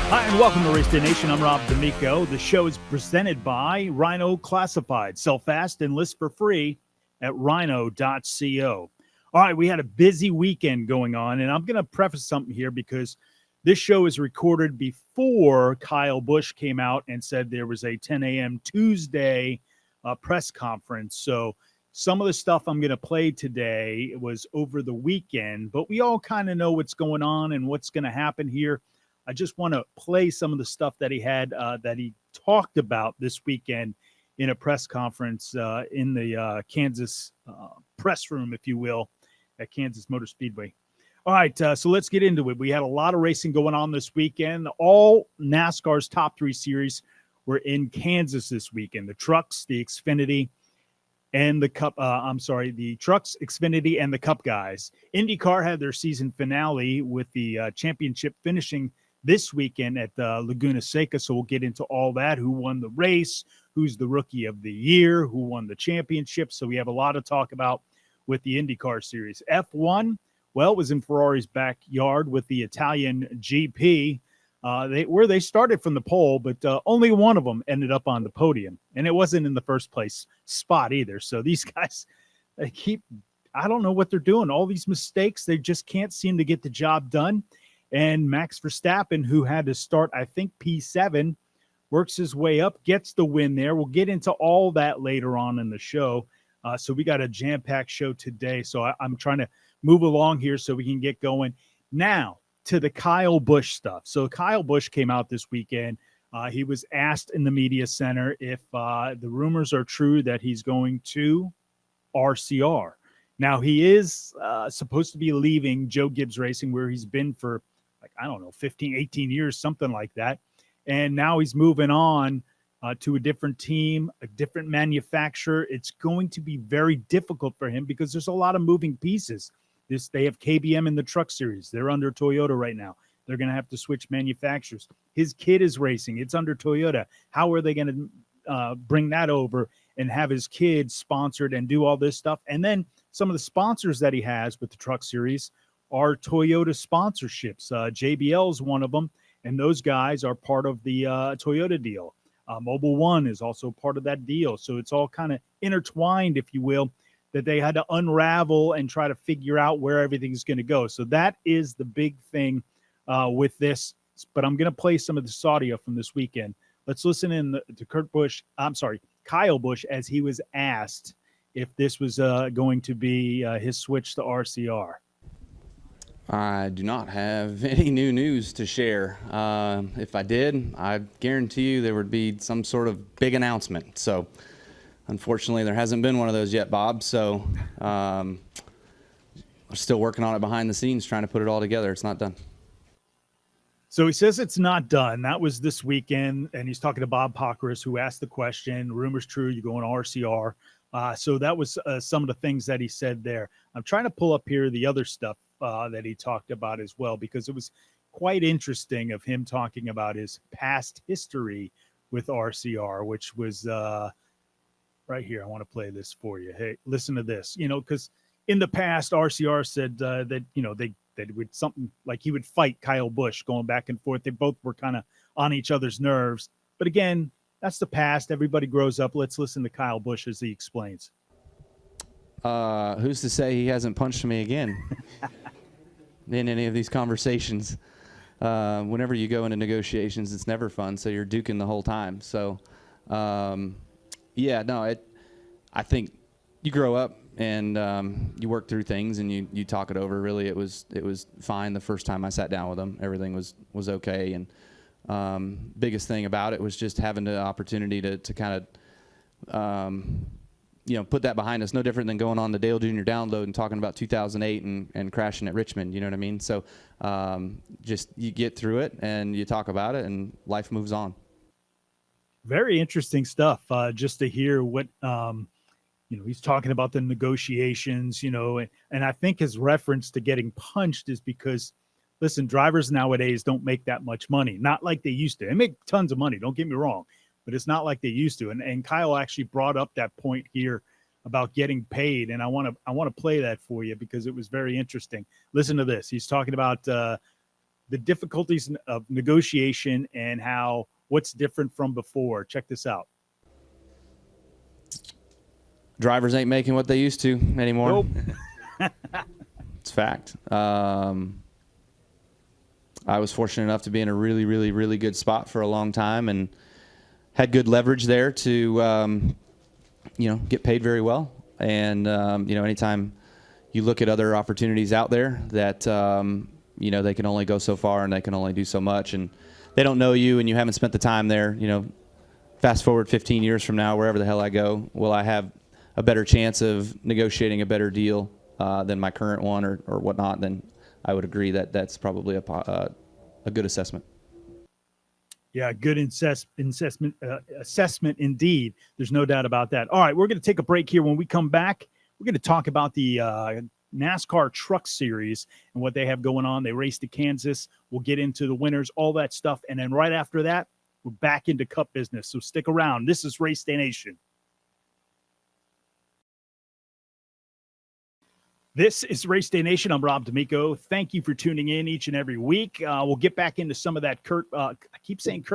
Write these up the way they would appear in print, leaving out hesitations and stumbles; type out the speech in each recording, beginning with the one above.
Hi, and welcome to RaceDay Nation. I'm Rob D'Amico. The show is presented by Rhino Classified. Sell fast and list for free at rhino.co. All right, we had a busy weekend going on, and I'm going to preface something here because this show is recorded before Kyle Busch came out and said there was a 10 a.m. Tuesday press conference. So some of the stuff I'm going to play today was over the weekend, but we all kind of know what's going on and what's going to happen here. I just want to play some of the stuff that he had that he talked about this weekend in a press conference in the Kansas press room, if you will, at Kansas Motor Speedway. All right, so let's get into it. We had a lot of racing going on this weekend. All NASCAR's top three series were in Kansas this weekend. The trucks, the Xfinity, and the Cup. The trucks, Xfinity, and the Cup guys. IndyCar had their season finale with the championship finishing this weekend at Laguna Seca. So we'll get into all that. Who won the race? Who's the rookie of the year? Who won the championship? So we have a lot to talk about with the IndyCar series. F1, well, it was in Ferrari's backyard with the Italian GP. They started from the pole, but only one of them ended up on the podium. And it wasn't in the first place spot either. So these guys, I don't know what they're doing. All these mistakes, they just can't seem to get the job done. And Max Verstappen, who had to start, I think, P7, works his way up, gets the win there. We'll get into all that later on in the show. So we got a jam-packed show today. So I'm trying to move along here so we can get going. Now, to the Kyle Busch stuff. So Kyle Busch came out this weekend. He was asked in the media center if the rumors are true that he's going to RCR. Now, he is supposed to be leaving Joe Gibbs Racing, where he's been for, 15, 18 years, something like that. And now he's moving on to a different team, a different manufacturer. It's going to be very difficult for him because there's a lot of moving pieces. They have KBM in the truck series. They're under Toyota right now. They're going to have to switch manufacturers. His kid is racing. It's under Toyota. How are they going to bring that over and have his kid sponsored and do all this stuff? And then some of the sponsors that he has with the truck series are Toyota sponsorships. JBL is one of them, and those guys are part of the Toyota deal. Mobile One is also part of that deal. So it's all kind of intertwined, if you will, that they had to unravel and try to figure out where everything's going to go. So that is the big thing with this. But I'm going to play some of this audio from this weekend. Let's listen in to Kyle Busch, as he was asked if this was going to be his switch to RCR. I do not have any new news to share. If I did, I guarantee you there would be some sort of big announcement. So unfortunately, there hasn't been one of those yet, Bob. So we're still working on it behind the scenes, trying to put it all together. It's not done. So he says it's not done. That was this weekend, and he's talking to Bob Pockrass, who asked the question, rumors true, you go on RCR. So that was some of the things that he said there. I'm trying to pull up here the other stuff that he talked about as well, because it was quite interesting of him talking about his past history with RCR, which was right here. I want to play this for you. Hey, listen to this, because in the past, RCR said that, they would something like he would fight Kyle Busch going back and forth. They both were kind of on each other's nerves. But again, that's the past. Everybody grows up. Let's listen to Kyle Busch as he explains. Who's to say he hasn't punched me again in any of these conversations? Whenever you go into negotiations, it's never fun. So you're duking the whole time. So, I think you grow up and you work through things and you talk it over. Really, it was fine the first time I sat down with him. Everything was okay. And biggest thing about it was just having the opportunity to kind of put that behind us. No different than going on the Dale Jr. download and talking about 2008 and crashing at Richmond. You know what I mean? So just you get through it and you talk about it and life moves on. Very interesting stuff. Just to hear what he's talking about the negotiations, and I think his reference to getting punched is because, listen, drivers nowadays don't make that much money. Not like they used to. They make tons of money, don't get me wrong, but it's not like they used to. And Kyle actually brought up that point here about getting paid, and I want to play that for you because it was very interesting. Listen to this. He's talking about the difficulties of negotiation and what's different from before. Check this out. Drivers ain't making what they used to anymore. Nope. It's fact. I was fortunate enough to be in a really, really, really good spot for a long time and had good leverage there to, get paid very well. And, anytime you look at other opportunities out there that, they can only go so far and they can only do so much. And they don't know you and you haven't spent the time there, fast forward 15 years from now, wherever the hell I go, will I have a better chance of negotiating a better deal than my current one or whatnot? Then I would agree that that's probably a good assessment. Yeah, good assessment indeed. There's no doubt about that. All right, we're going to take a break here. When we come back, we're going to talk about the NASCAR Truck Series and what they have going on. They raced to Kansas. We'll get into the winners, all that stuff. And then right after that, we're back into Cup business. So stick around. This is RaceDay Nation. This is RaceDay Nation. I'm Rob D'Amico. Thank you for tuning in each and every week. We'll get back into some of that I keep saying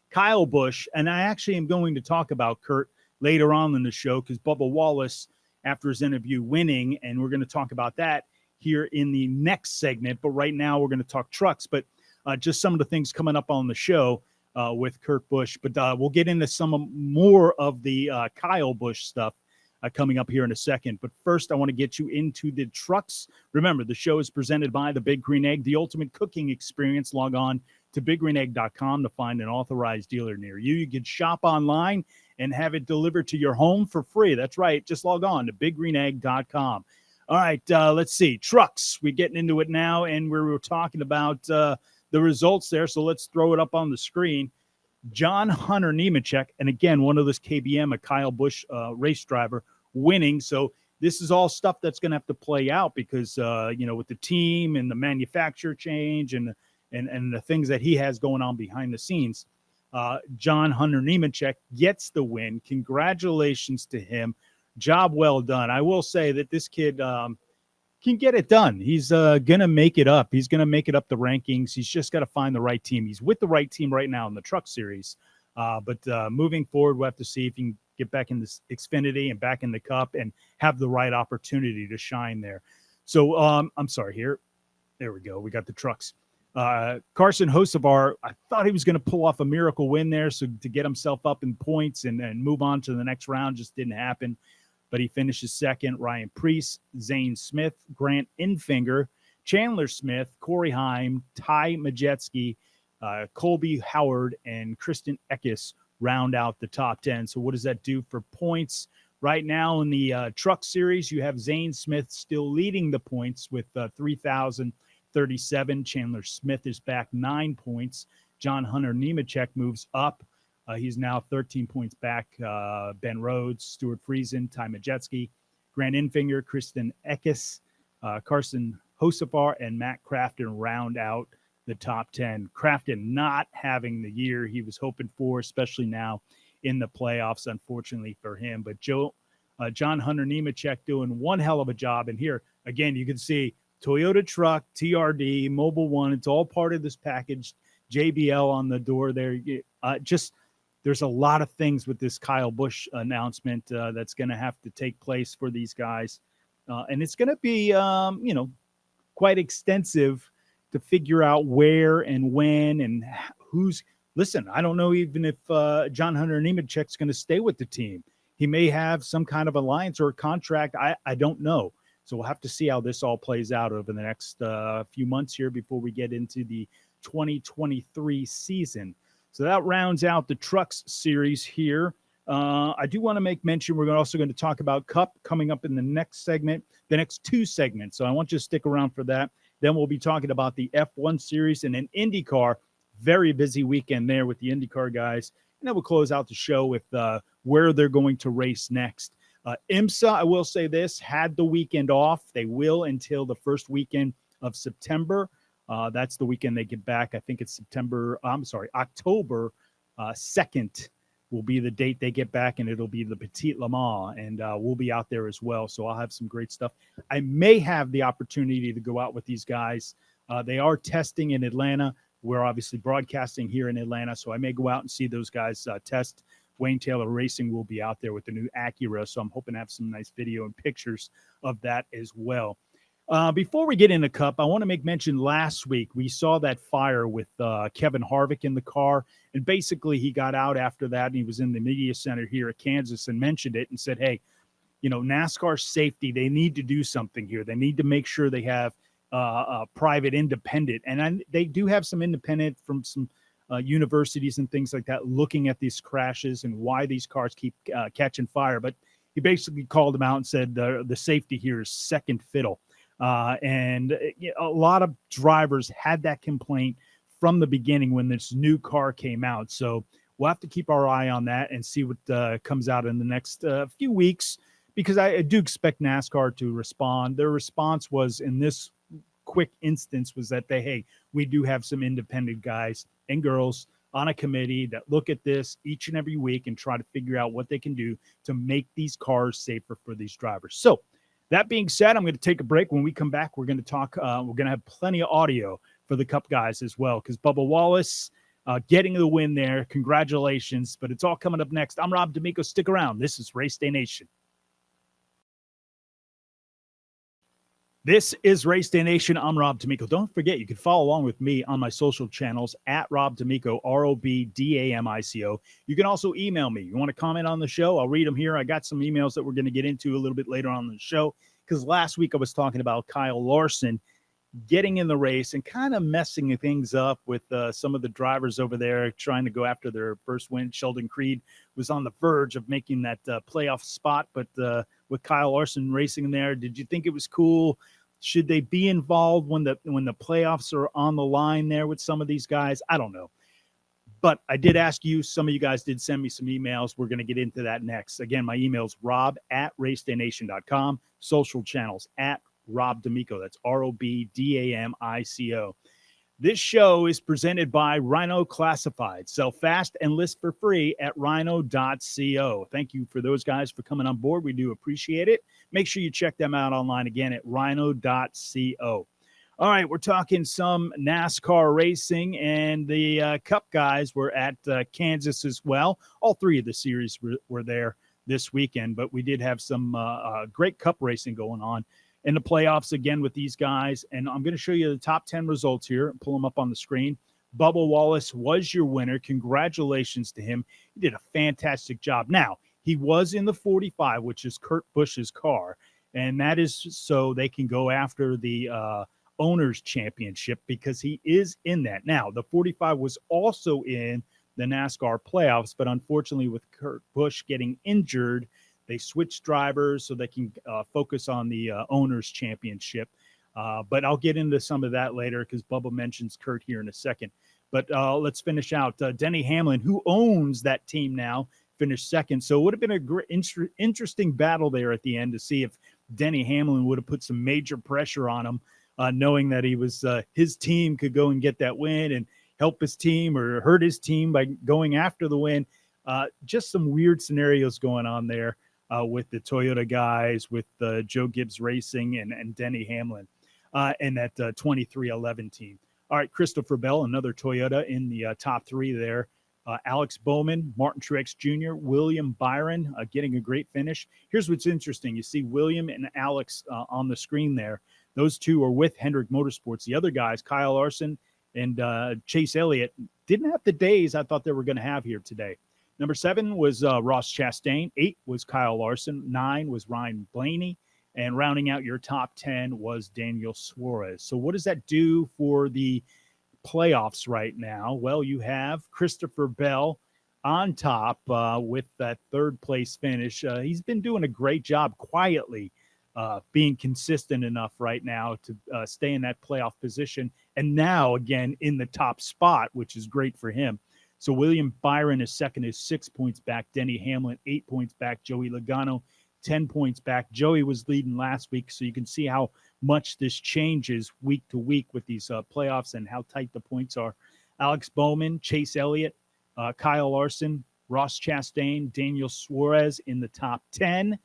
Kyle Busch, and I actually am going to talk about Kurt later on in the show because Bubba Wallace, after his interview, winning, and we're going to talk about that here in the next segment. But right now, we're going to talk trucks, but just some of the things coming up on the show with Kurt Busch. But we'll get into some more of the Kyle Busch stuff coming up here in a second. But first, I want to get you into the trucks. Remember, the show is presented by the Big Green Egg, the ultimate cooking experience. Log on to biggreenegg.com to find an authorized dealer near you. You can shop online and have it delivered to your home for free. That's right. Just log on to biggreenegg.com. All right, let's see. Trucks. We're getting into it now, and we were talking about the results there, so let's throw it up on the screen. John Hunter Nemechek, and again, one of those KBM, a Kyle Busch race driver, winning. So this is all stuff that's going to have to play out because, with the team and the manufacturer change and the things that he has going on behind the scenes. John Hunter Nemechek gets the win. Congratulations to him. Job well done. I will say that this kid can get it done. He's going to make it up. He's going to make it up the rankings. He's just got to find the right team. He's with the right team right now in the Truck Series. But moving forward, we'll have to see if he can get back in this Xfinity and back in the Cup and have the right opportunity to shine there. So I'm sorry here. There we go. We got the trucks. Carson Hocevar, I thought he was going to pull off a miracle win there so to get himself up in points and move on to the next round. Just didn't happen. But he finishes second. Ryan Preece, Zane Smith, Grant Infinger, Chandler Smith, Corey Heim, Ty Majeski, Colby Howard, and Kristen Eckes round out the top 10. So what does that do for points? Right now in the Truck Series, you have Zane Smith still leading the points with 3,037. Chandler Smith is back 9 points. John Hunter Nemechek moves up. He's now 13 points back. Ben Rhodes, Stuart Friesen, Ty Majeski, Grant Infinger, Kristen Eckes, Carson Hocevar, and Matt Crafton round out the top 10. Crafton not having the year he was hoping for, especially now in the playoffs, unfortunately for him. But John Hunter Nemechek doing one hell of a job. And here, again, you can see Toyota truck, TRD, Mobile One. It's all part of this package. JBL on the door there. There's a lot of things with this Kyle Busch announcement that's going to have to take place for these guys. And it's going to be, quite extensive to figure out where and when and who's – listen, I don't know even if John Hunter Nemechek's going to stay with the team. He may have some kind of alliance or a contract. I don't know. So we'll have to see how this all plays out over the next few months here before we get into the 2023 season. So that rounds out the Trucks Series here. I do want to make mention we're also going to talk about Cup coming up in the next segment, the next two segments. So I want you to stick around for that. Then we'll be talking about the F1 Series and then IndyCar. Very busy weekend there with the IndyCar guys. And then we'll close out the show with where they're going to race next. IMSA, I will say this, had the weekend off. They will until the first weekend of September. That's the weekend they get back. I think it's October 2nd will be the date they get back, and it'll be the Petit Le Mans, and we'll be out there as well. So I'll have some great stuff. I may have the opportunity to go out with these guys They are testing in Atlanta. We're obviously broadcasting here in Atlanta, so I may go out and see those guys test. Wayne Taylor Racing will be out there with the new Acura, so I'm hoping to have some nice video and pictures of that as well. Before we get in the Cup, I want to make mention last week we saw that fire with Kevin Harvick in the car, and basically he got out after that, and he was in the media center here at Kansas and mentioned it and said, hey, NASCAR safety, they need to do something here. They need to make sure they have a private independent, and they do have some independent from some universities and things like that looking at these crashes and why these cars keep catching fire. But he basically called them out and said the safety here is second fiddle. And a lot of drivers had that complaint from the beginning when this new car came out. So we'll have to keep our eye on that and see what comes out in the next few weeks, because I do expect NASCAR to respond. Their response was in this quick instance was that we do have some independent guys and girls on a committee that look at this each and every week and try to figure out what they can do to make these cars safer for these drivers. So that being said, I'm going to take a break. When we come back, we're going to talk. We're going to have plenty of audio for the Cup guys as well, because Bubba Wallace getting the win there. Congratulations. But it's all coming up next. I'm Rob D'Amico. Stick around. This is RaceDay Nation. This is RaceDay Nation. I'm Rob D'Amico. Don't forget, you can follow along with me on my social channels at Rob D'Amico, ROBDAMICO. You can also email me. You want to comment on the show? I'll read them here. I got some emails that we're going to get into a little bit later on in the show, because last week I was talking about Kyle Larson getting in the race and kind of messing things up with some of the drivers over there trying to go after their first win. Sheldon Creed was on the verge of making that playoff spot, but with Kyle Larson racing in there, did you think it was cool? Should they be involved when the playoffs are on the line there with some of these guys? I don't know. But I did ask you. Some of you guys did send me some emails. We're going to get into that next. Again, my email is rob@racedayNation.com. Social channels at Rob D'Amico. That's ROBDAMICO. This show is presented by Rhino Classified. Sell fast and list for free at rhino.co. Thank you for those guys for coming on board. We do appreciate it. Make sure you check them out online again at rhino.co. All right, we're talking some NASCAR racing, and the Cup guys were at Kansas as well. All three of the series were there this weekend, but we did have some great Cup racing going on in the playoffs again with these guys. And I'm going to show you the top 10 results here. Pull them up on the screen. Bubba Wallace was your winner. Congratulations to him. He did a fantastic job. Now, he was in the 45, which is Kurt Busch's car, and that is so they can go after the Owners' Championship, because he is in that. Now, the 45 was also in the NASCAR playoffs, but unfortunately with Kurt Busch getting injured, they switched drivers so they can focus on the Owners' Championship. But I'll get into some of that later, because Bubba mentions Kurt here in a second. But let's finish out. Denny Hamlin, who owns that team now, finished second. So it would have been a great, interesting battle there at the end to see if Denny Hamlin would have put some major pressure on him, knowing that he was his team could go and get that win and help his team or hurt his team by going after the win. Just some weird scenarios going on there. With the Toyota guys, with Joe Gibbs Racing and Denny Hamlin and that 2311 team. All right, Christopher Bell, another Toyota in the top three there. Alex Bowman, Martin Truex Jr., William Byron getting a great finish. Here's what's interesting. You see William and Alex on the screen there. Those two are with Hendrick Motorsports. The other guys, Kyle Larson and Chase Elliott, didn't have the days I thought they were going to have here today. Number 7 was Ross Chastain. 8 was Kyle Larson. 9 was Ryan Blaney. And rounding out your top 10 was Daniel Suarez. So what does that do for the playoffs right now? Well, you have Christopher Bell on top with that third place finish. He's been doing a great job quietly being consistent enough right now to stay in that playoff position. And now, again, in the top spot, which is great for him. So William Byron is second, is 6 points back. Denny Hamlin, 8 points back. Joey Logano, 10 points back. Joey was leading last week, so you can see how much this changes week to week with these playoffs and how tight the points are. Alex Bowman, Chase Elliott, Kyle Larson, Ross Chastain, Daniel Suarez in the top 10.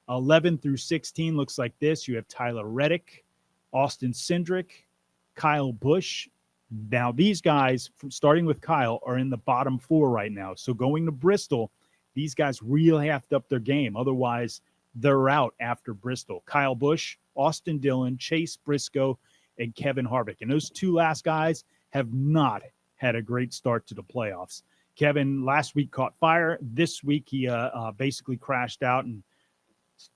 11 through 16 looks like this. You have Tyler Reddick, Austin Cindric, Kyle Busch. Now, these guys, starting with Kyle, are in the bottom 4 right now. So going to Bristol, these guys really have to up their game. Otherwise, they're out after Bristol. Kyle Busch, Austin Dillon, Chase Briscoe, and Kevin Harvick. And those 2 last guys have not had a great start to the playoffs. Kevin last week caught fire. This week he basically crashed out and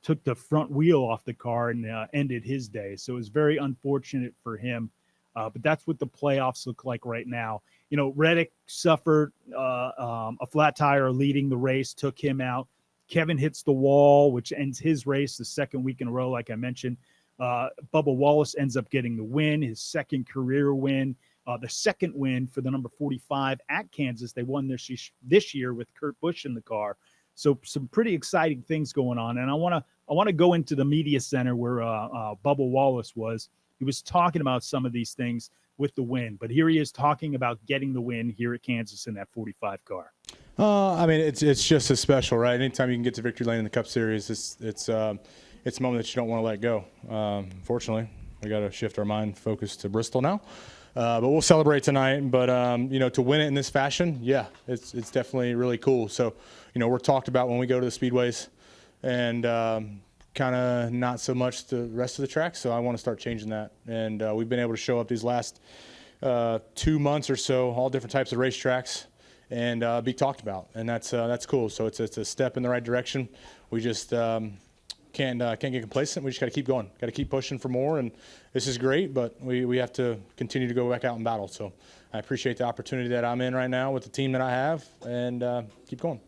took the front wheel off the car and ended his day. So it was very unfortunate for him. But that's what the playoffs look like right now. You know, Reddick suffered a flat tire leading the race, took him out. Kevin hits the wall, which ends his race the second week in a row, like I mentioned. Bubba Wallace ends up getting the win, his second career win. The second win for the number 45 at Kansas. They won this year with Kurt Busch in the car. So some pretty exciting things going on. And I want to go into the media center where Bubba Wallace was. He was talking about some of these things with the win, but here he is talking about getting the win here at Kansas in that 45 car. I mean, it's just as special, right? Anytime you can get to victory lane in the Cup Series, it's a moment that you don't want to let go. Fortunately, we got to shift our mind focus to Bristol now. But we'll celebrate tonight. But, to win it in this fashion, yeah, it's definitely really cool. So, we're talked about when we go to the speedways and kind of not so much the rest of the tracks. So I want to start changing that. And we've been able to show up these last 2 months or so, all different types of racetracks and be talked about. And that's cool. So it's a step in the right direction. We just can't get complacent. We just got to keep going, got to keep pushing for more. And this is great, but we have to continue to go back out and battle. So I appreciate the opportunity that I'm in right now with the team that I have, and keep going.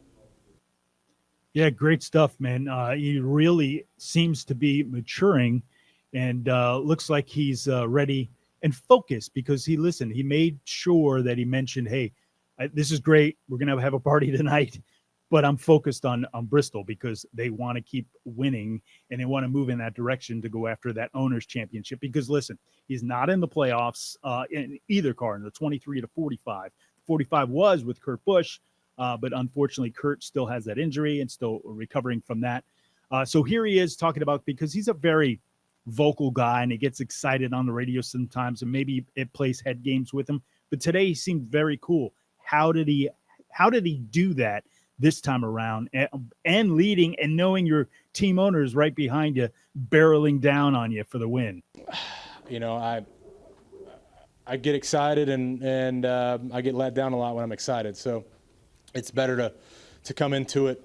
Yeah, great stuff, man. He really seems to be maturing and looks like he's ready and focused because he made sure that he mentioned, hey, this is great. We're going to have a party tonight. But I'm focused on Bristol because they want to keep winning and they want to move in that direction to go after that owner's championship. Because, listen, he's not in the playoffs in either car, in the 23 to 45. 45 was with Kurt Busch, but unfortunately, Kurt still has that injury and still recovering from that. So here he is talking about, because he's a very vocal guy and he gets excited on the radio sometimes, and maybe it plays head games with him. But today he seemed very cool. How did he do that this time around and leading and knowing your team owner is right behind you, barreling down on you for the win? I get excited and I get let down a lot when I'm excited. So it's better to come into it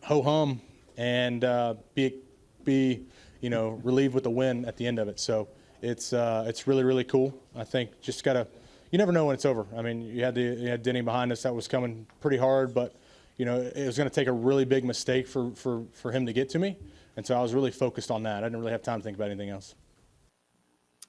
ho-hum and be relieved with the win at the end of it. So it's really, really cool. I think just you never know when it's over. I mean, you had Denny behind us that was coming pretty hard, but it was going to take a really big mistake for him to get to me. And so I was really focused on that. I didn't really have time to think about anything else.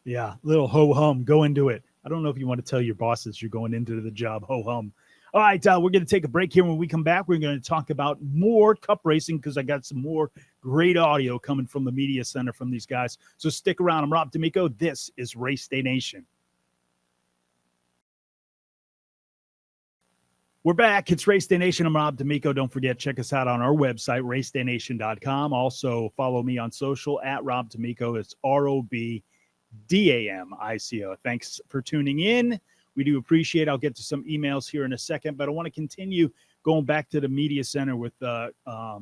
Yeah, little ho-hum, go into it. I don't know if you want to tell your bosses you're going into the job ho-hum. All right, we're going to take a break here. When we come back, we're going to talk about more Cup racing because I got some more great audio coming from the media center from these guys. So stick around. I'm Rob D'Amico. This is RaceDay Nation. We're back. It's RaceDay Nation. I'm Rob D'Amico. Don't forget, check us out on our website, racedaynation.com. Also, follow me on social at Rob D'Amico. It's ROBDAMICO. Thanks for tuning in. We do appreciate it. I'll get to some emails here in a second, but I want to continue going back to the media center with Bubba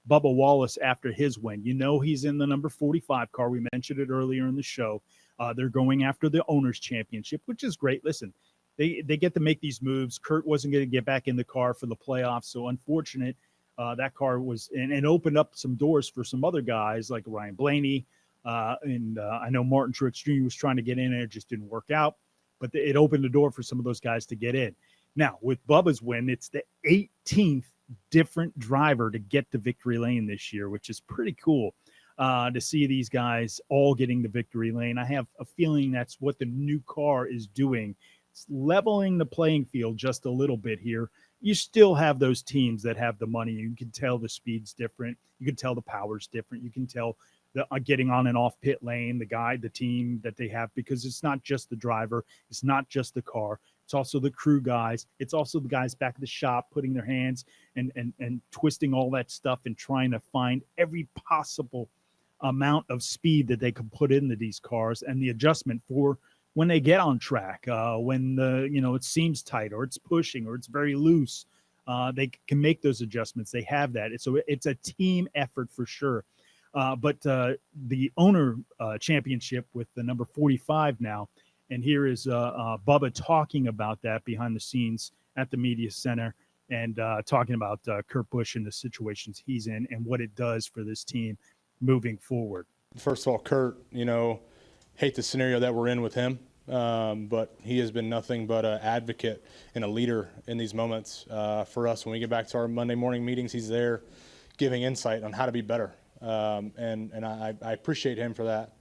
Wallace after his win. He's in the number 45 car. We mentioned it earlier in the show. They're going after the owner's championship, which is great. Listen, They get to make these moves. Kurt wasn't going to get back in the car for the playoffs, so unfortunate. That car was and opened up some doors for some other guys like Ryan Blaney, and I know Martin Truex Jr. was trying to get in, and it just didn't work out. But it opened the door for some of those guys to get in. Now with Bubba's win, it's the 18th different driver to get to victory lane this year, which is pretty cool to see these guys all getting the victory lane. I have a feeling that's what the new car is doing. Leveling the playing field just a little bit here. You still have those teams that have the money. You can tell the speed's different. You can tell the power's different. You can tell the getting on and off pit lane, the team that they have, because it's not just the driver. It's not just the car. It's also the crew guys. It's also the guys back at the shop putting their hands and twisting all that stuff and trying to find every possible amount of speed that they can put into these cars and the adjustment for when they get on track, when it seems tight or it's pushing or it's very loose, they can make those adjustments. They have that. It's a team effort for sure. But the owner championship with the number 45 now, and here is Bubba talking about that behind the scenes at the media center, and talking about Kurt Busch and the situations he's in and what it does for this team moving forward. First of all, Kurt, hate the scenario that we're in with him, but he has been nothing but an advocate and a leader in these moments for us. When we get back to our Monday morning meetings, he's there giving insight on how to be better, and I appreciate him for that.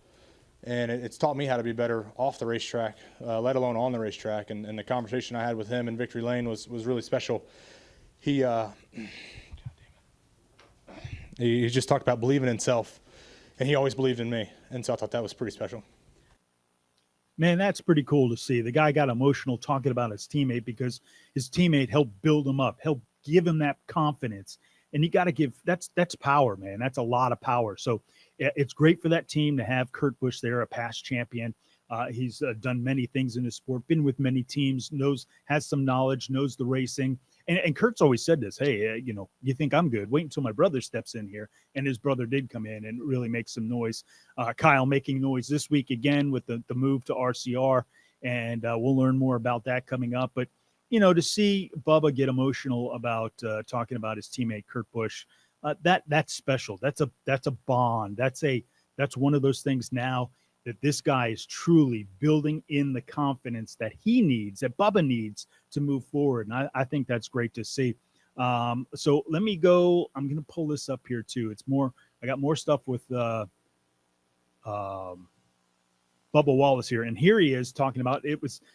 And it's taught me how to be better off the racetrack, let alone on the racetrack. And the conversation I had with him in Victory Lane was really special. He just talked about believing in self, and he always believed in me. And so I thought that was pretty special. Man, that's pretty cool to see. The guy got emotional talking about his teammate because his teammate helped build him up, helped give him that confidence. And you got to give that's power, man. That's a lot of power. So it's great for that team to have Kurt Busch there, a past champion. He's done many things in his sport, been with many teams, has some knowledge, knows the racing. And Kurt's always said this, hey, you think I'm good? Wait until my brother steps in here. And his brother did come in and really make some noise. Kyle making noise this week again with the move to RCR. And we'll learn more about that coming up. But, to see Bubba get emotional about talking about his teammate, Kurt Busch, that's special. That's a bond. That's one of those things now that this guy is truly building in the confidence that he needs, that Bubba needs to move forward. And I think that's great to see. So let me go. I'm going to pull this up here too. I got more stuff with Bubba Wallace here. And here he is talking about,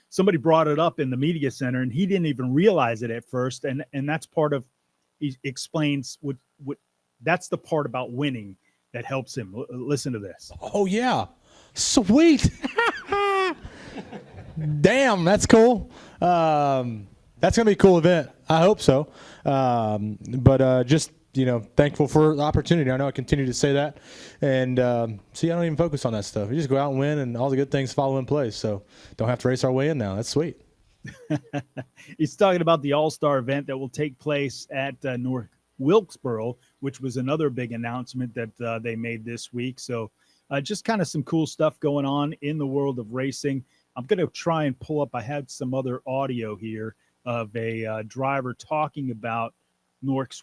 somebody brought it up in the media center and he didn't even realize it at first. And that's part of, he explains what that's the part about winning that helps him. Listen to this. Oh yeah. Sweet. Damn, that's cool. That's going to be a cool event. I hope so. But just, thankful for the opportunity. I know I continue to say that. And see, I don't even focus on that stuff. You just go out and win, and all the good things follow in place. So don't have to race our way in now. That's sweet. He's talking about the All-Star event that will take place at North Wilkesboro, which was another big announcement that they made this week. So just kind of some cool stuff going on in the world of racing. I'm going to try and pull up, I had some other audio here of a driver talking about North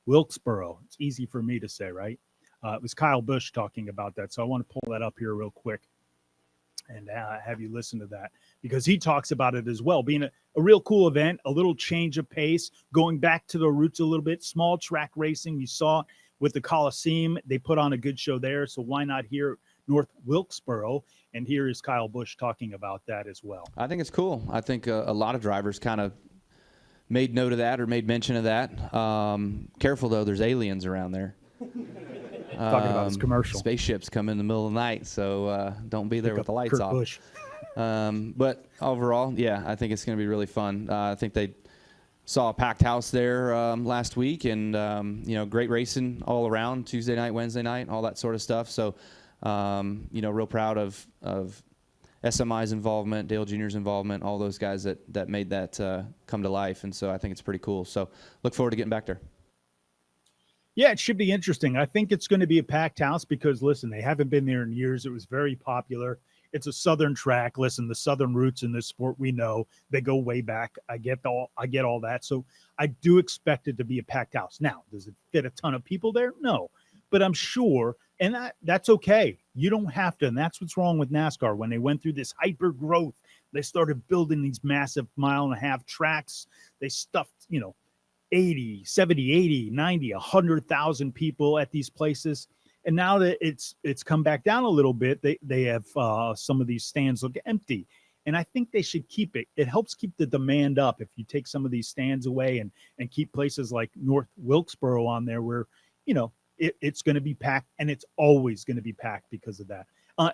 Wilkesboro. It's easy for me to say, right? It was Kyle Busch talking about that. So I want to pull that up here real quick and have you listen to that, because he talks about it as well, being a real cool event, a little change of pace, going back to the roots a little bit, small track racing. You saw with the Coliseum, they put on a good show there. So why not here at North Wilkesboro? And here is Kyle Busch talking about that as well. I think it's cool. I think a lot of drivers kind of made note of that or made mention of that. Careful, though, there's aliens around there. Talking about his commercial. Spaceships come in the middle of the night, so don't be there with the lights off. Busch. But overall, yeah, I think it's going to be really fun. I think they saw a packed house there last week, and great racing all around, Tuesday night, Wednesday night, all that sort of stuff. So, real proud of SMI's involvement, Dale Jr.'s involvement, all those guys that made that come to life. And so I think it's pretty cool. So look forward to getting back there. Yeah, it should be interesting. I think it's going to be a packed house because, listen, they haven't been there in years. It was very popular. It's a Southern track. Listen, the Southern roots in this sport, we know they go way back. I get all that. So I do expect it to be a packed house. Now, does it fit a ton of people there? No, but I'm sure, and that's okay. You don't have to, and that's what's wrong with NASCAR. When they went through this hyper growth, they started building these massive 1.5 mile tracks. They stuffed, 80, 70, 80, 90, 100,000 people at these places. And now that it's come back down a little bit, they have some of these stands look empty. And I think they should keep it. It helps keep the demand up if you take some of these stands away and keep places like North Wilkesboro on there where, it's going to be packed, and it's always going to be packed because of that.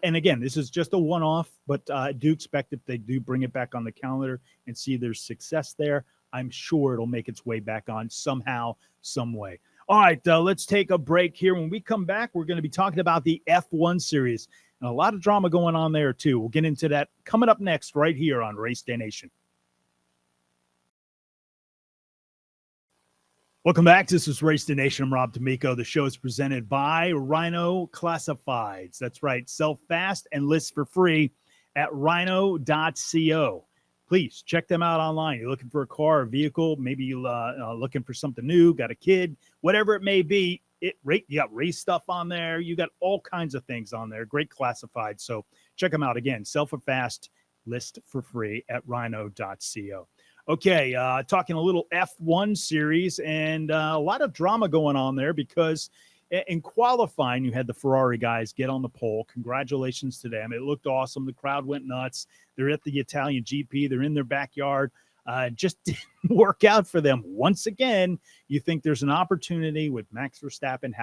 And again, this is just a one-off, but I do expect if they do bring it back on the calendar and see there's success there, I'm sure it'll make its way back on somehow, some way. All right, let's take a break here. When we come back, we're going to be talking about the F1 series. And a lot of drama going on there, too. We'll get into that coming up next right here on RaceDay Nation. Welcome back. This is RaceDay Nation. I'm Rob D'Amico. The show is presented by Rhino Classifieds. That's right. Sell fast and list for free at rhino.co. Please check them out online. You're looking for a car or vehicle, maybe you're looking for something new, got a kid, whatever it may be. You got race stuff on there. You got all kinds of things on there. Great classified. So check them out again. Sell for fast, list for free at rhino.co. Okay, talking a little F1 series and a lot of drama going on there because in qualifying, you had the Ferrari guys get on the pole. Congratulations to them. It looked awesome. The crowd went nuts. They're at the Italian GP. They're in their backyard. Just didn't work out for them. Once again, you think there's an opportunity with Max Verstappen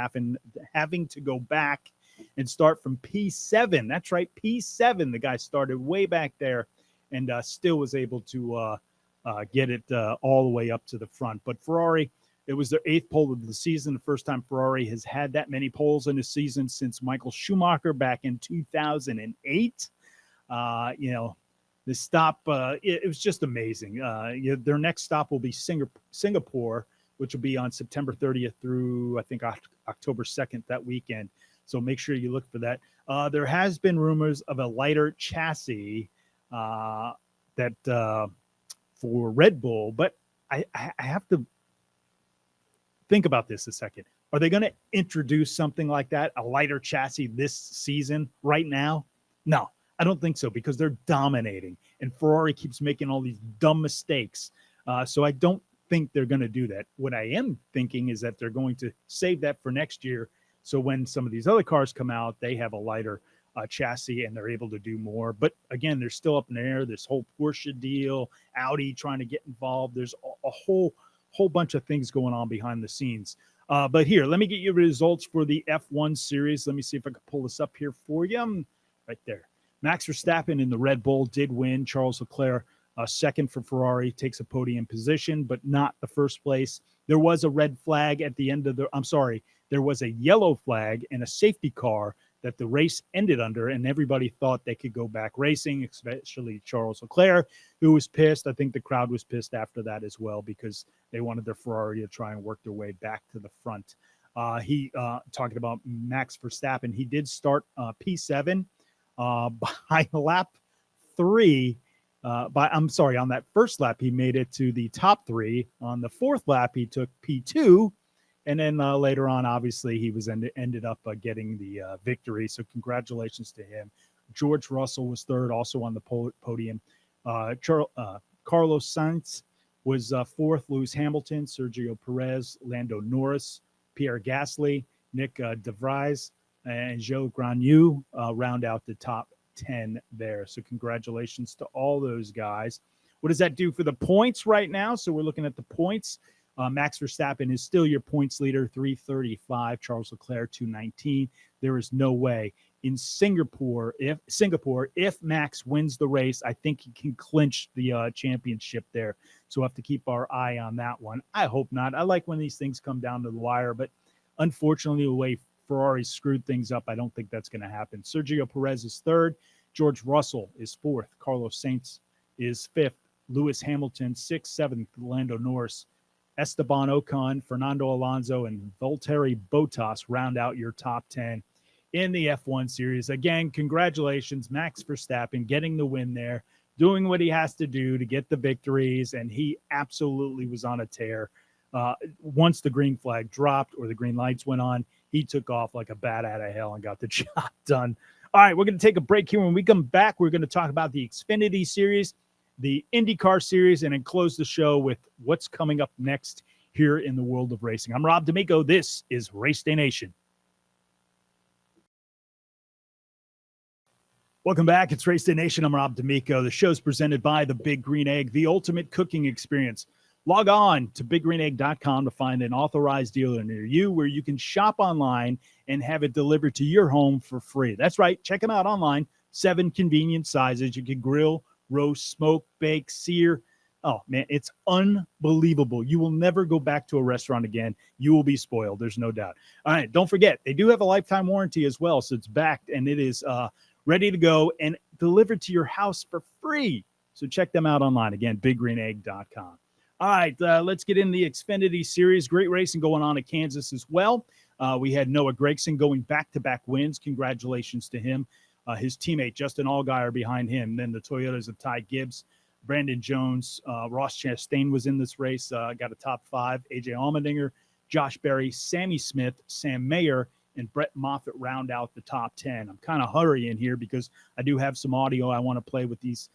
having to go back and start from P7. That's right, P7. The guy started way back there and still was able to get it all the way up to the front. But Ferrari, it was their 8th pole of the season. The first time Ferrari has had that many poles in a season since Michael Schumacher back in 2008. The stop, it was just amazing. Their next stop will be Singapore, which will be on September 30th through, I think, October 2nd that weekend. So make sure you look for that. There has been rumors of a lighter chassis that for Red Bull, but I have to think about this a second. Are they going to introduce something like that, a lighter chassis this season right now? No, I don't think so because they're dominating and Ferrari keeps making all these dumb mistakes. So I don't think they're going to do that. What I am thinking is that they're going to save that for next year. So when some of these other cars come out, they have a lighter chassis and they're able to do more. But again, they're still up in the air. This whole Porsche deal, Audi trying to get involved. There's a whole bunch of things going on behind the scenes. But here, let me get you results for the F1 series. Let me see if I can pull this up here for you. Right there. Max Verstappen in the Red Bull did win. Charles Leclerc, second for Ferrari, takes a podium position, but not the first place. There was a red flag at the end of there was a yellow flag and a safety car that the race ended under, and everybody thought they could go back racing, especially Charles Leclerc, who was pissed. I think the crowd was pissed after that as well because they wanted their Ferrari to try and work their way back to the front. Talking about Max Verstappen, he did start P7 by lap 3. On that first lap, he made it to the top 3. On the 4th lap, he took P2. And then later on, obviously, he was ended up getting the victory. So congratulations to him. George Russell was 3rd, also on the podium. Carlos Sainz was 4th. Lewis Hamilton, Sergio Perez, Lando Norris, Pierre Gasly, Nick de Vries, and Joe Granu round out the top 10 there. So congratulations to all those guys. What does that do for the points right now? So we're looking at the points. Max Verstappen is still your points leader, 335. Charles Leclerc, 219. There is no way in Singapore, if Max wins the race, I think he can clinch the championship there. So we'll have to keep our eye on that one. I hope not. I like when these things come down to the wire, but unfortunately, the way Ferrari screwed things up, I don't think that's going to happen. Sergio Perez is 3rd. George Russell is 4th. Carlos Sainz is 5th. Lewis Hamilton, 6th, 7th. Lando Norris, Esteban Ocon, Fernando Alonso, and Valtteri Bottas round out your top 10 in the F1 series. Again, congratulations, Max Verstappen getting the win there, doing what he has to do to get the victories, and he absolutely was on a tear. Once the green flag dropped or the green lights went on, he took off like a bat out of hell and got the job done. All right, we're going to take a break here. When we come back, we're going to talk about the Xfinity Series, the IndyCar Series, and then close the show with what's coming up next here in the world of racing. I'm Rob D'Amico. This is RaceDay Nation. Welcome back. It's RaceDay Nation. I'm Rob D'Amico. The show's presented by the Big Green Egg, the ultimate cooking experience. Log on to BigGreenEgg.com to find an authorized dealer near you where you can shop online and have it delivered to your home for free. That's right. Check them out online. 7 convenient sizes. You can grill, roast, smoke, bake, sear. Oh, man, it's unbelievable. You will never go back to a restaurant again. You will be spoiled. There's no doubt. All right, don't forget, they do have a lifetime warranty as well, so it's backed, and it is ready to go and delivered to your house for free. So check them out online. Again, biggreenegg.com. All right, let's get in the Xfinity Series. Great racing going on at Kansas as well. We had Noah Gragson going back-to-back wins. Congratulations to him. His teammate, Justin Allgaier, behind him. Then the Toyotas of Ty Gibbs, Brandon Jones, Ross Chastain was in this race, got a top 5. AJ Allmendinger, Josh Berry, Sammy Smith, Sam Mayer, and Brett Moffitt round out the top 10. I'm kind of hurrying here because I do have some audio I want to play with these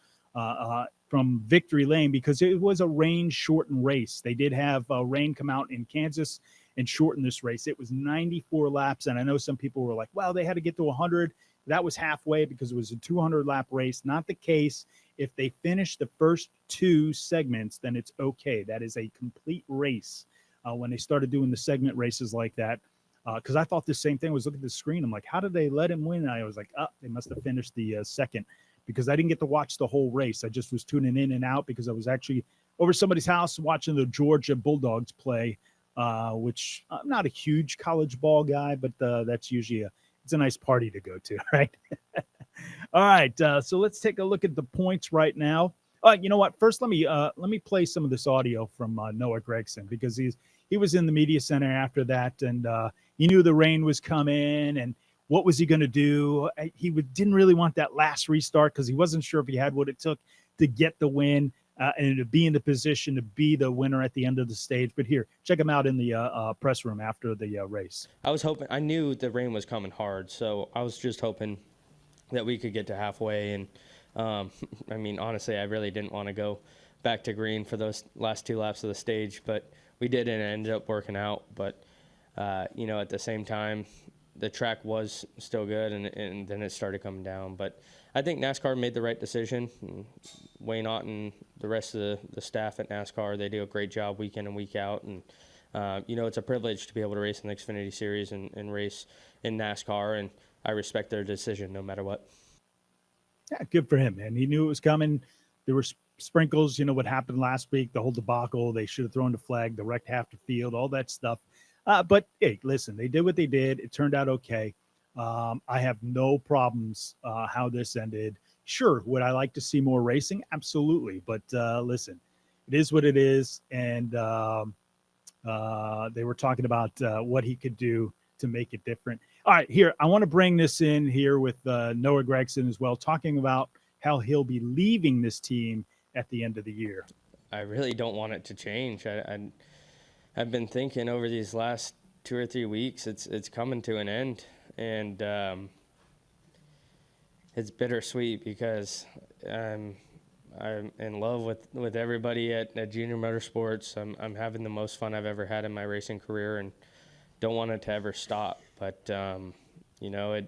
from Victory Lane because it was a rain-shortened race. They did have rain come out in Kansas and shorten this race. It was 94 laps, and I know some people were like, well, they had to get to 100. That was halfway because it was a 200-lap race. Not the case. If they finish the first 2 segments, then it's okay. That is a complete race. When they started doing the segment races like that, because I thought the same thing. I was looking at the screen. I'm like, how did they let him win? And I was like, they must have finished the second because I didn't get to watch the whole race. I just was tuning in and out because I was actually over somebody's house watching the Georgia Bulldogs play, which I'm not a huge college ball guy, but that's usually it's a nice party to go to, right? All right, so let's take a look at the points right now. You know what? First, let me play some of this audio from Noah Gragson because he was in the media center after that, and he knew the rain was coming, and what was he going to do? He didn't really want that last restart because he wasn't sure if he had what it took to get the win and to be in the position to be the winner at the end of the stage. But here, check him out in the press room after the race. I knew the rain was coming hard, so I was just hoping that we could get to halfway. And I mean, honestly, I really didn't want to go back to green for those last 2 laps of the stage, but we did, and it ended up working out. But you know, at the same time, the track was still good, and then it started coming down. But I think NASCAR made the right decision. Wayne Ott and the rest of the staff at NASCAR, they do a great job week in and week out. And you know, it's a privilege to be able to race in the Xfinity Series and race in NASCAR, and I respect their decision no matter what. Yeah, good for him, man. He knew it was coming. There were sprinkles, you know, what happened last week, the whole debacle. They should have thrown the flag, the wrecked half the field, all that stuff. But, hey, listen, they did what they did. It turned out okay. I have no problems how this ended. Sure, would I like to see more racing? Absolutely. But, listen, it is what it is. And they were talking about what he could do to make it different. All right, here, I want to bring this in here with Noah Gragson as well, talking about how he'll be leaving this team at the end of the year. I really don't want it to change. I've been thinking over these last 2 or 3 weeks, it's coming to an end, and it's bittersweet because I'm in love with everybody at Junior Motorsports. I'm having the most fun I've ever had in my racing career, and don't want it to ever stop. But you know,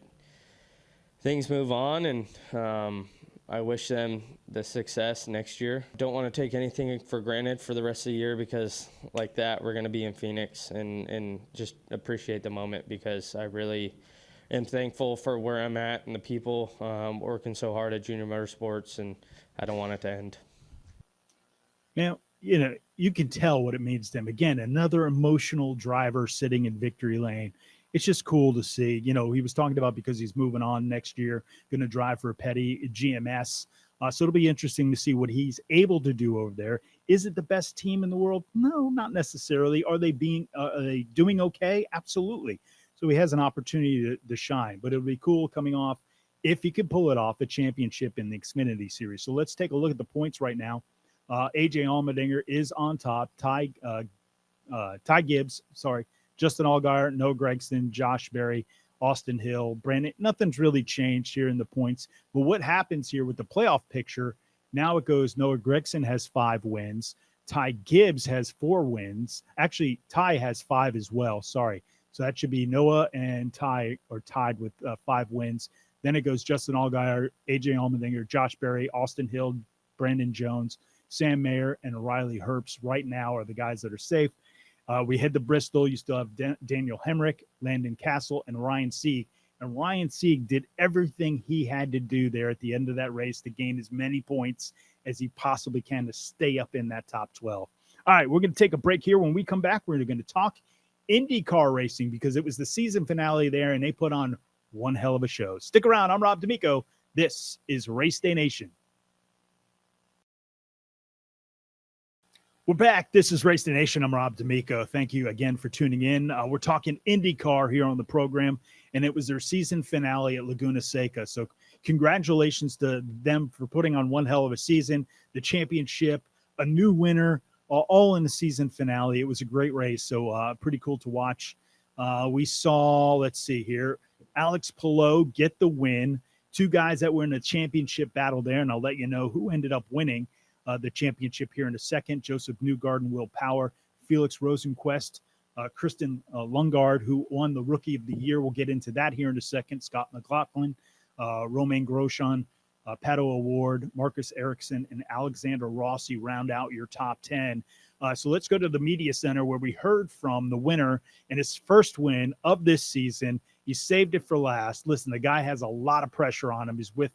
things move on, and I wish them the success next year. Don't want to take anything for granted for the rest of the year because like that, we're going to be in Phoenix and just appreciate the moment because I really am thankful for where I'm at and the people working so hard at Junior Motorsports, and I don't want it to end. Now, you know, you can tell what it means to him. Again, another emotional driver sitting in victory lane. It's just cool to see. You know, he was talking about because he's moving on next year, going to drive for a petty GMS. So it'll be interesting to see what he's able to do over there. Is it the best team in the world? No, not necessarily. Are they doing okay? Absolutely. So he has an opportunity to shine. But it'll be cool coming off, if he could pull it off, a championship in the Xfinity Series. So let's take a look at the points right now. AJ Allmendinger is on top. Ty Gibbs, Justin Allgaier, Noah Gragson, Josh Berry, Austin Hill, Brandon. Nothing's really changed here in the points. But what happens here with the playoff picture, now it goes Noah Gragson has 5 wins. Ty Gibbs has 4 wins. Actually, Ty has 5 as well. Sorry. So that should be Noah and Ty are tied with 5 wins. Then it goes Justin Allgaier, AJ Allmendinger, Josh Berry, Austin Hill, Brandon Jones, Sam Mayer, and Riley Herbst right now are the guys that are safe. We head to Bristol. You still have Daniel Hemrick, Landon Castle, and Ryan Sieg. And Ryan Sieg did everything he had to do there at the end of that race to gain as many points as he possibly can to stay up in that top 12. All right, we're going to take a break here. When we come back, we're going to talk IndyCar racing because it was the season finale there, and they put on one hell of a show. Stick around. I'm Rob D'Amico. This is RaceDay Nation. We're back. This is RaceDay Nation. I'm Rob D'Amico. Thank you again for tuning in. We're talking IndyCar here on the program, and it was their season finale at Laguna Seca. So congratulations to them for putting on one hell of a season, the championship, a new winner, all in the season finale. It was a great race, so pretty cool to watch. We saw, let's see here, Alex Palou get the win. Two guys that were in a championship battle there, and I'll let you know who ended up winning the championship here in a second. Joseph Newgarden and Will Power, Felix Rosenquist, Kristen Lungaard, who won the Rookie of the Year. We'll get into that here in a second. Scott McLaughlin, Romain Grosjean, Pato Award, Marcus Ericsson, and Alexander Rossi round out your top 10. So let's go to the media center where we heard from the winner and his first win of this season. He saved it for last. Listen, the guy has a lot of pressure on him. He's with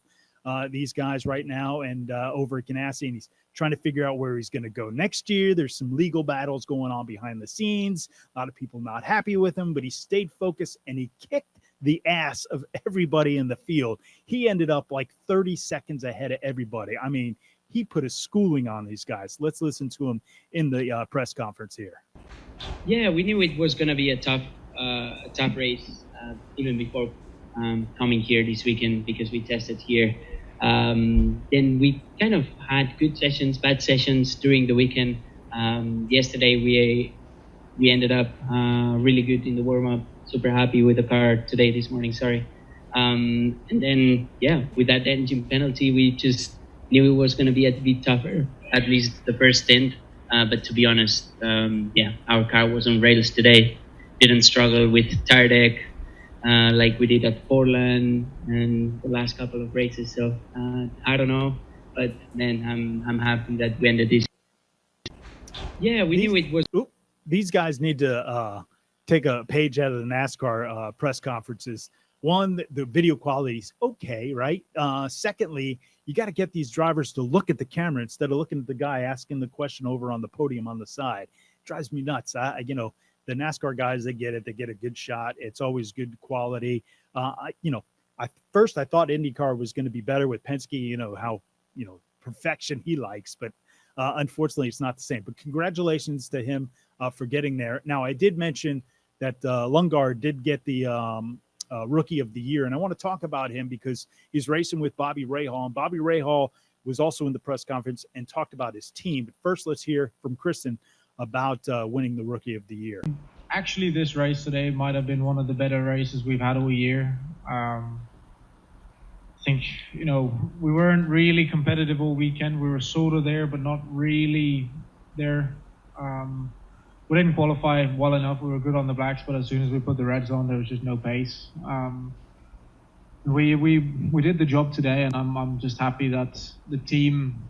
these guys right now and over at Ganassi, and he's trying to figure out where he's going to go next year. There's some legal battles going on behind the scenes. A lot of people not happy with him, but he stayed focused and he kicked the ass of everybody in the field. He ended up like 30 seconds ahead of everybody. I mean, he put a schooling on these guys. Let's listen to him in the press conference here. Yeah, we knew it was going to be a tough race even before coming here this weekend because we tested here. Then we kind of had good sessions, bad sessions during the weekend. Yesterday we ended up really good in the warm-up. Super happy with the car today, this morning, sorry. And then, yeah, with that engine penalty, we just knew it was going to be a bit tougher, at least the first stint. But to be honest, our car was on rails today. Didn't struggle with tire deck like we did at Portland and the last couple of races. So I don't know, but then I'm happy that we ended this. Yeah, we knew it was. These guys need to take a page out of the NASCAR press conferences. One, the video quality is okay, right? Secondly, you got to get these drivers to look at the camera instead of looking at the guy asking the question over on the podium on the side. It drives me nuts. The NASCAR guys, they get it. They get a good shot. It's always good quality. I thought IndyCar was going to be better with Penske, how perfection he likes, but unfortunately it's not the same. But congratulations to him for getting there. Now, I did mention that Lungaard did get the Rookie of the Year, and I want to talk about him because he's racing with Bobby Rahal, and Bobby Rahal was also in the press conference and talked about his team. But first, let's hear from Kristen about winning the Rookie of the Year. Actually, this race today might have been one of the better races we've had all year. I think, we weren't really competitive all weekend. We were sort of there, but not really there. We didn't qualify well enough. We were good on the blacks, but as soon as we put the reds on, there was just no pace. We did the job today, and I'm just happy that the team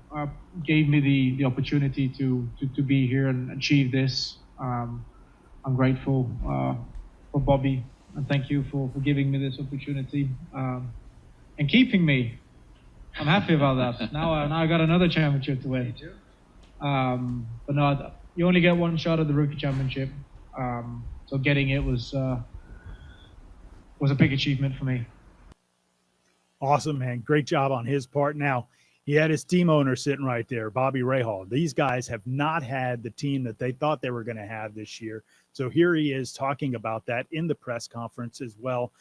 gave me the opportunity to be here and achieve this. I'm grateful for Bobby, and thank you for giving me this opportunity and keeping me. I'm happy about that. Now I got another championship to win. Me too. But no, you only get one shot at the Rookie Championship, so getting it was a big achievement for me. Awesome, man. Great job on his part. Now, he had his team owner sitting right there, Bobby Rahal. These guys have not had the team that they thought they were going to have this year. So here he is talking about that in the press conference as well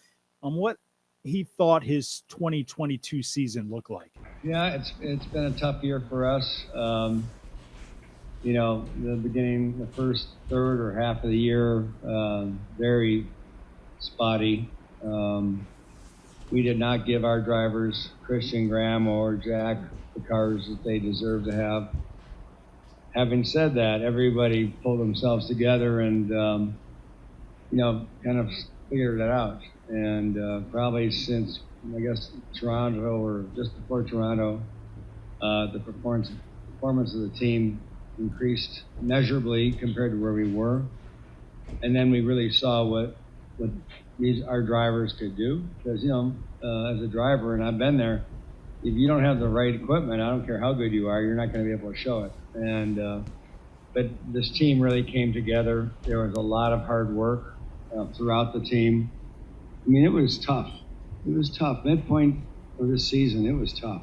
on what he thought his 2022 season looked like. Yeah, it's been a tough year for us. The beginning, the first third or half of the year, very spotty. We did not give our drivers, Christian, Graham, or Jack, the cars that they deserve to have. Having said that, everybody pulled themselves together and, kind of figured it out. And probably since, I guess, Toronto or just before Toronto, the performance of the team increased measurably compared to where we were. And then we really saw what our drivers could do. Because, as a driver, and I've been there, if you don't have the right equipment, I don't care how good you are, you're not going to be able to show it. And but this team really came together. There was a lot of hard work throughout the team. I mean, it was tough. It was tough. Midpoint of this season, it was tough.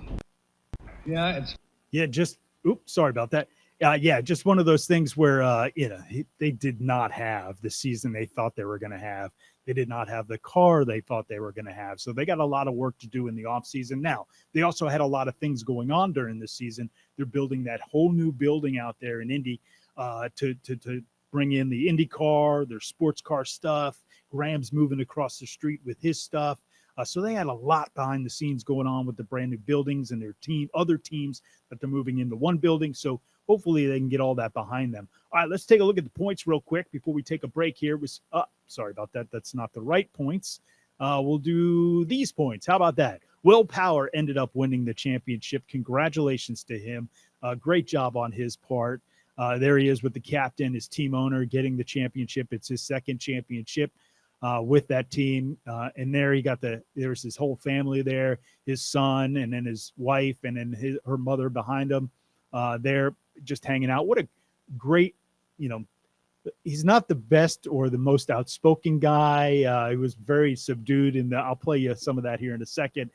Sorry about that. Just one of those things where, they did not have the season they thought they were going to have. They did not have the car they thought they were going to have. So they got a lot of work to do in the offseason. Now, they also had a lot of things going on during the season. They're building that whole new building out there in Indy to bring in the IndyCar, their sports car stuff. Graham's moving across the street with his stuff. So they had a lot behind the scenes going on with the brand new buildings and their other teams that they're moving into one building. So hopefully they can get all that behind them. All right, let's take a look at the points real quick before we take a break here. Sorry about that. That's not the right points. We'll do these points. How about that? Will Power ended up winning the championship. Congratulations to him. Great job on his part. There he is with the captain, his team owner, getting the championship. It's his second championship with that team. And there there's his whole family there, his son, and then his wife, and then her mother behind him. They're just hanging out. What a great, he's not the best or the most outspoken guy. He was very subdued I'll play you some of that here in a second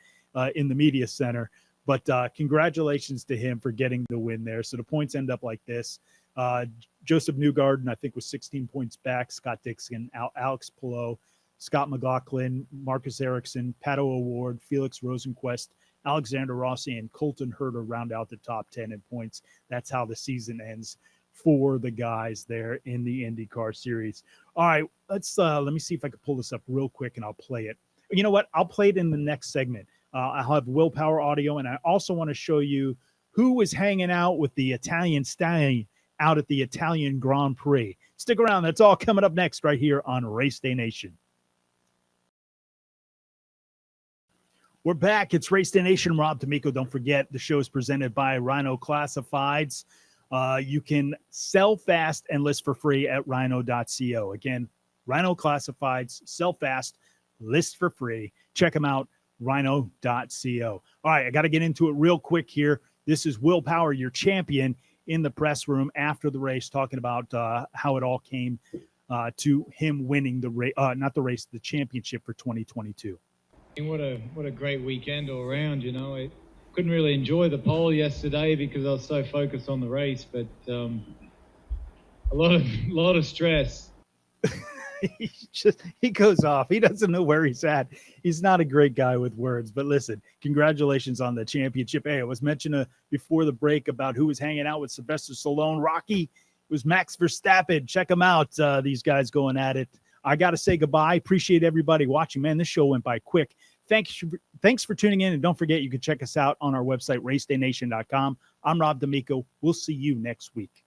in the media center. But congratulations to him for getting the win there. So the points end up like this. Joseph Newgarden, I think, was 16 points back. Scott Dixon, Alex Palou, Scott McLaughlin, Marcus Ericsson, Pato O'Ward, Felix Rosenquist, Alexander Rossi, and Colton Herter round out the top 10 in points. That's how the season ends for the guys there in the IndyCar series. All right, let me see if I can pull this up real quick and I'll play it. You know what? I'll play it in the next segment. I'll have Will Power audio, and I also want to show you who was hanging out with the Italian stallion out at the Italian Grand Prix. Stick around. That's all coming up next right here on RaceDay Nation. We're back. It's RaceDay Nation. Rob D'Amico. Don't forget, the show is presented by Rhino Classifieds. You can sell fast and list for free at rhino.co. Again, Rhino Classifieds, sell fast, list for free. Check them out, rhino.co. All right, I got to get into it real quick here. This is Will Power, your champion, in the press room after the race, talking about how it all came to him winning the championship for 2022. What a great weekend all around. I couldn't really enjoy the pole yesterday because I was so focused on the race, but a lot of stress. He goes off. He doesn't know where he's at. He's not a great guy with words. But listen, congratulations on the championship. Hey, it was mentioned before the break about who was hanging out with Sylvester Stallone. Rocky, it was Max Verstappen. Check them out. These guys going at it. I got to say goodbye. Appreciate everybody watching. Man, this show went by quick. Thanks for tuning in. And don't forget, you can check us out on our website, racedayNation.com. I'm Rob D'Amico. We'll see you next week.